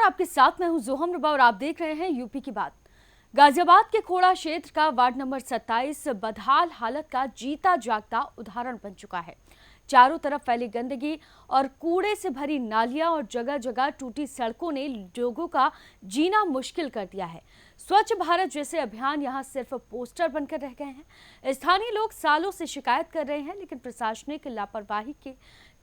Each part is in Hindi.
आपके साथ मैं हूं जोहम रबा और आप देख रहे हैं यूपी की बात। गाजियाबाद के खोड़ा क्षेत्र का वार्ड नंबर 27 बदहाल हालत का जीता जागता उदाहरण बन चुका है। चारों तरफ फैली गंदगी और कूड़े से भरी नालियां और जगह जगह टूटी सड़कों ने लोगों का जीना मुश्किल कर दिया है। स्वच्छ भारत जैसे अभियान यहां सिर्फ पोस्टर बनकर रह गए हैं। स्थानीय लोग सालों से शिकायत कर रहे हैं, लेकिन प्रशासनिक लापरवाही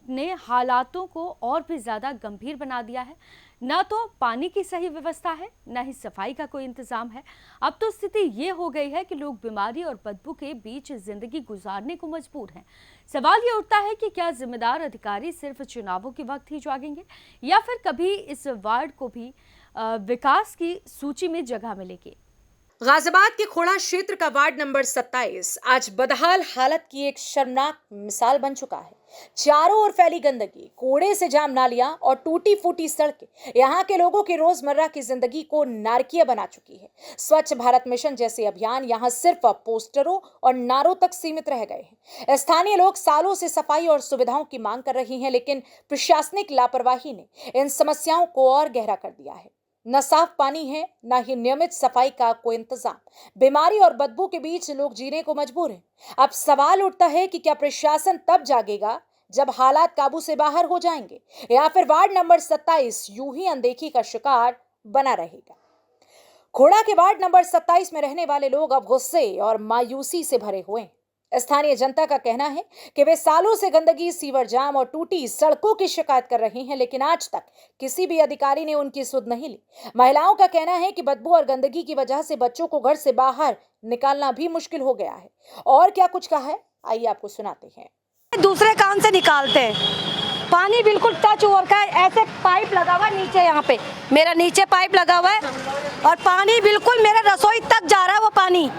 ने हालातों को और भी ज्यादा गंभीर बना दिया है। न तो पानी की सही व्यवस्था है, न ही सफाई का कोई इंतजाम है। अब तो स्थिति ये हो गई है कि लोग बीमारी और बदबू के बीच जिंदगी गुजारने को मजबूर हैं। सवाल ये उठता है कि क्या जिम्मेदार अधिकारी सिर्फ चुनावों के वक्त ही जागेंगे या फिर कभी इस वार्ड को भी विकास की सूची में जगह मिलेगी। गाजियाबाद के खोड़ा क्षेत्र का वार्ड नंबर 27 आज बदहाल हालत की एक शर्मनाक मिसाल बन चुका है। चारों ओर फैली गंदगी, कूड़े से जाम नालियां और टूटी फूटी सड़कें यहाँ के लोगों की रोजमर्रा की जिंदगी को नारकीय बना चुकी है। स्वच्छ भारत मिशन जैसे अभियान यहाँ सिर्फ पोस्टरों और नारों तक सीमित रह गए हैं। स्थानीय लोग सालों से सफाई और सुविधाओं की मांग कर रही हैं, लेकिन प्रशासनिक लापरवाही ने इन समस्याओं को और गहरा कर दिया है। न साफ पानी है, न ही नियमित सफाई का कोई इंतजाम। बीमारी और बदबू के बीच लोग जीने को मजबूर हैं। अब सवाल उठता है कि क्या प्रशासन तब जागेगा जब हालात काबू से बाहर हो जाएंगे, या फिर वार्ड नंबर 27 यूं ही अनदेखी का शिकार बना रहेगा। खोड़ा के वार्ड नंबर 27 में रहने वाले लोग अब गुस्से और मायूसी से भरे हुए हैं। स्थानीय जनता का कहना है कि वे सालों से गंदगी, सीवर जाम और टूटी सड़कों की शिकायत कर रहे हैं, लेकिन आज तक किसी भी अधिकारी ने उनकी सुध नहीं ली। महिलाओं का कहना है कि बदबू और गंदगी की वजह से बच्चों को घर से बाहर निकालना भी मुश्किल हो गया है। और क्या कुछ कहा है, आइए आपको सुनाते हैं। दूसरे कान से निकालते हैं, पानी बिल्कुल टच हो रखा है। ऐसे पाइप लगा हुआ है नीचे, यहाँ पे मेरा नीचे पाइप लगा हुआ है और पानी बिल्कुल मेरे रसोई तक जा रहा है। वो पानी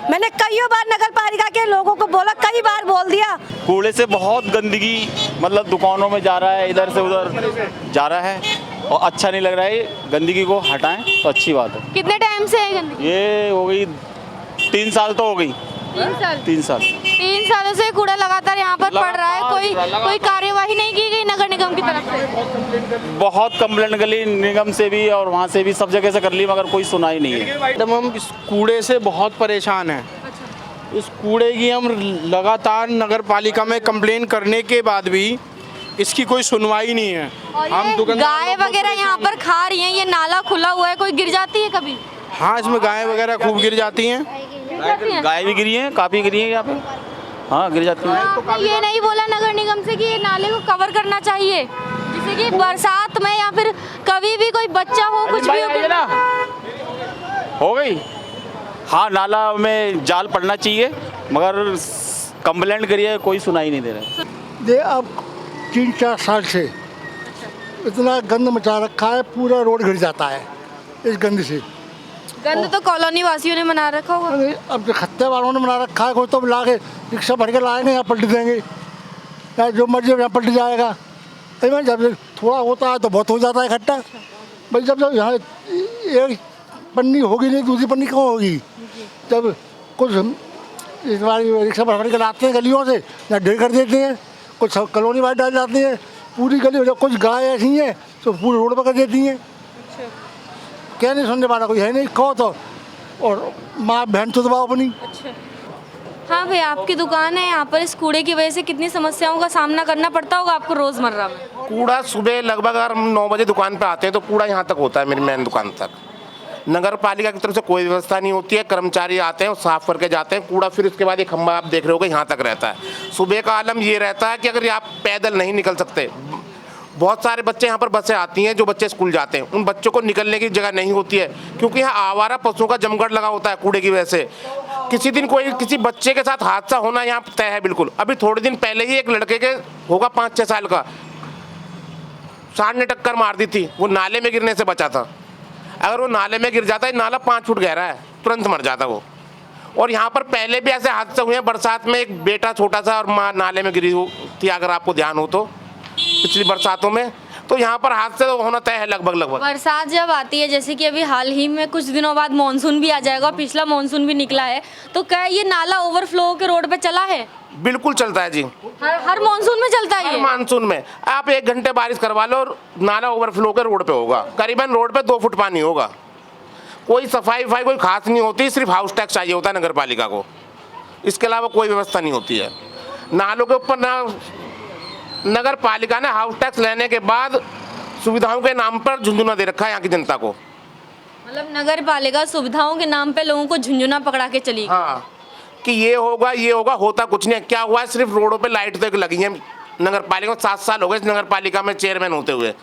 मैंने कई बार नगर पालिका के लोगों को बोला, कई बार बोल दिया। कूड़े से बहुत गंदगी मतलब दुकानों में जा रहा है, इधर से उधर जा रहा है और अच्छा नहीं लग रहा है। गंदगी को हटाएं तो अच्छी बात है। कितने टाइम से है गंदगी? ये हो गई 3 साल तो हो गई। 3 सालों से कूड़ा लगातार यहाँ पर पड़ रहा है। कोई कार्यवाही नहीं की गई नगर निगम की तरफ से? बहुत कंप्लेंट कर ली निगम से भी और वहाँ से भी, सब जगह से कर ली, मगर कोई सुनाई नहीं है। मैडम हम इस कूड़े से बहुत परेशान हैं। इस कूड़े की हम लगातार नगर पालिका में कंप्लेन करने के बाद भी इसकी कोई सुनवाई नहीं है। हम गाय वगैरह यहाँ पर खा रही हैं, ये नाला खुला हुआ है, कोई गिर जाती है कभी? हाँ, इसमें गाय वगैरह खूब गिर जाती हैं। गाय भी गिरी है, काफी गिरी है यहाँ पे। हाँ, गिर जाती है। आपने ये नहीं बोला नगर निगम से कि ये नाले को कवर करना चाहिए, जैसे कि बरसात में या फिर कभी भी कोई बच्चा हो, कुछ भी हो गई। हाँ, नाला में जाल पड़ना चाहिए, मगर कंप्लेंट करिए, कोई सुनाई नहीं दे रहा। ये अब 3-4 साल से इतना गंद मचा रखा है, पूरा रोड गिर जाता है इस गंद से। गंद तो कॉलोनी वासियों ने मना रखा होगा। अब जो खत्ते वालों ने बना रखा है, कोई तो ला के रिक्शा भर के लाएंगे, यहाँ पलट देंगे, या जो मर्जी यहाँ पलट जाएगा। जब थोड़ा होता है तो बहुत हो जाता है इकट्ठा। भाई जब यहाँ एक पन्नी होगी नहीं, दूसरी पन्नी कहाँ होगी? जब कुछ इस बार रिक्शा भर के लाते हैं गलियों से, या ढेर कर देते हैं, कुछ कॉलोनी वाइज डाल जाती है पूरी गली। जब कुछ गाय ऐसी हैं तो पूरे रोड पर कर देती हैं। क्या नहीं सुनने वाला कोई है नहीं, कहो तो और माँ बहन तो दबाओ अपनी। अच्छा, हाँ भाई, आपकी दुकान है यहाँ पर, इस कूड़े की वजह से कितनी समस्याओं का सामना करना पड़ता होगा आपको रोजमर्रा में? कूड़ा सुबह लगभग अगर हम 9 बजे दुकान पे आते हैं तो कूड़ा यहाँ तक होता है, मेरी मेन दुकान तक। नगर पालिका की तरफ से कोई व्यवस्था नहीं होती है। कर्मचारी आते हैं और साफ करके जाते हैं कूड़ा, फिर उसके बाद एक खंभा आप देख रहे होगे यहाँ तक रहता है। सुबह का आलम ये रहता है कि अगर आप पैदल नहीं निकल सकते, बहुत सारे बच्चे यहाँ पर बसें आती हैं, जो बच्चे स्कूल जाते हैं, उन बच्चों को निकलने की जगह नहीं होती है, क्योंकि यहाँ आवारा पशुओं का जमघट लगा होता है कूड़े की वजह से। किसी दिन कोई किसी बच्चे के साथ हादसा होना यहाँ तय है बिल्कुल। अभी थोड़े दिन पहले ही एक लड़के के होगा 5-6 साल का, सांड ने टक्कर मार दी थी, वो नाले में गिरने से बचा था। अगर वो नाले में गिर जाता है, नाला 5 फुट गहरा है, तुरंत मर जाता वो। और यहाँ पर पहले भी ऐसे हादसे हुए हैं। बरसात में एक बेटा छोटा सा और माँ नाले में गिरी थी, अगर आपको ध्यान हो तो, पिछली बरसातों में तो यहाँ पर हादसे तो होना तय है लगभग लगभग। बरसात जब आती है, जैसे कि अभी हाल ही में कुछ दिनों बाद मानसून भी आ जाएगा, पिछला मानसून भी निकला है, तो क्या ये नाला ओवरफ्लो के रोड पे चला है? बिल्कुल चलता है जी, हर मानसून में चलता है हर ये? मानसून में आप 1 घंटे बारिश करवा लो और नाला ओवरफ्लो के रोड पे होगा। करीबन रोड पे 2 फुट पानी होगा। कोई सफाई वफाई कोई खास नहीं होती, सिर्फ हाउस टैक्स चाहिए होता है नगर पालिका को, इसके अलावा कोई व्यवस्था नहीं होती है। नालों के ऊपर ना नगर पालिका ने हाउस टैक्स लेने के बाद सुविधाओं के नाम पर झुंझुना दे रखा है यहाँ की जनता को। मतलब नगर पालिका सुविधाओं के नाम पे लोगों को झुंझुना पकड़ा के चली गई। हाँ, कि ये होगा, होता कुछ नहीं है। क्या हुआ है, सिर्फ रोडों पे लाइट तो एक लगी है। नगर पालिका में 7 साल हो गए इस नगर पालिका में चेयरमैन होते हुए,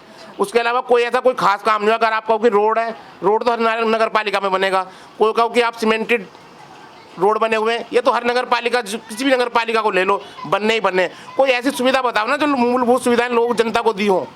उसके अलावा कोई ऐसा कोई खास काम नहीं हुआ। अगर आप कहो कि रोड है, रोड तो हर नगर पालिका में बनेगा। कोई कहो कि आप सीमेंटेड रोड बने हुए हैं, ये तो हर नगर पालिका, किसी भी नगर पालिका को ले लो, बनने ही बनने। कोई ऐसी सुविधा बताओ ना जो मूलभूत सुविधाएं लोग जनता को दी हो।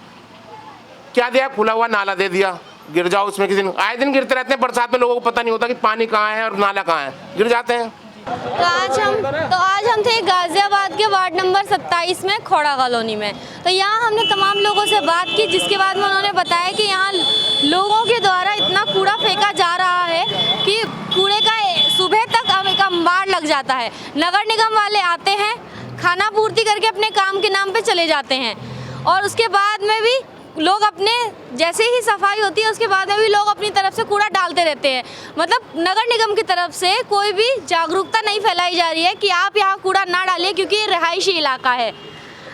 क्या दिया? खुला हुआ नाला दे दिया, गिर जाओ उसमें। किसी दिन आए दिन गिरते रहते हैं, बरसात में लोगों को पता नहीं होता कि पानी कहाँ है और नाला कहाँ है, गिर जाते हैं। तो आज हम थे गाजियाबाद के वार्ड नंबर 27 में खोड़ा कॉलोनी में। तो यहाँ हमने तमाम लोगों से बात की, जिसके बाद में उन्होंने बताया कि यहाँ लोगों के द्वारा इतना कूड़ा फेंका जा रहा है कि कूड़े का सुबह तक एक अंबार लग जाता है। नगर निगम वाले आते हैं, खाना पूर्ति करके अपने काम के नाम पे चले जाते हैं, और उसके बाद में भी लोग अपने जैसे ही सफाई होती है उसके बाद में भी लोग अपनी तरफ से कूड़ा डालते रहते हैं। मतलब नगर निगम की तरफ से कोई भी जागरूकता नहीं फैलाई जा रही है कि आप यहाँ कूड़ा ना डालिए, क्योंकि ये रिहायशी इलाका है।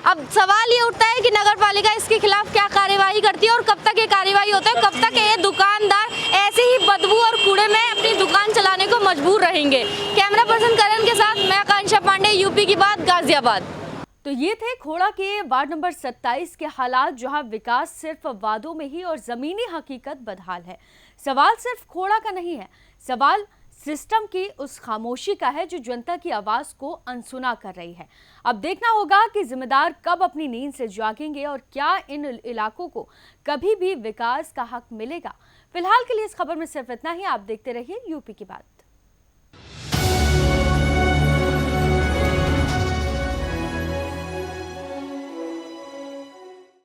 अब सवाल ये उठता है कि नगर पालिका इसके खिलाफ क्या कार्यवाही करती है और कब तक ये कार्यवाही होता है, कब तक ये दुकानदार ऐसे ही बदबू और कूड़े में अपनी दुकान चलाने को मजबूर रहेंगे। कैमरा पर्सन करण के साथ मैं आकांक्षा पांडे, यूपी की बात, गाजियाबाद। तो ये थे खोड़ा के वार्ड नंबर 27 के हालात, जहां विकास सिर्फ वादों में ही और जमीनी हकीकत बदहाल है। सवाल सिर्फ खोड़ा का नहीं है, सवाल सिस्टम की उस खामोशी का है जो जनता की आवाज को अनसुना कर रही है। अब देखना होगा कि जिम्मेदार कब अपनी नींद से जागेंगे और क्या इन इलाकों को कभी भी विकास का हक मिलेगा। फिलहाल के लिए इस खबर में सिर्फ इतना ही। आप देखते रहिए यूपी की बात।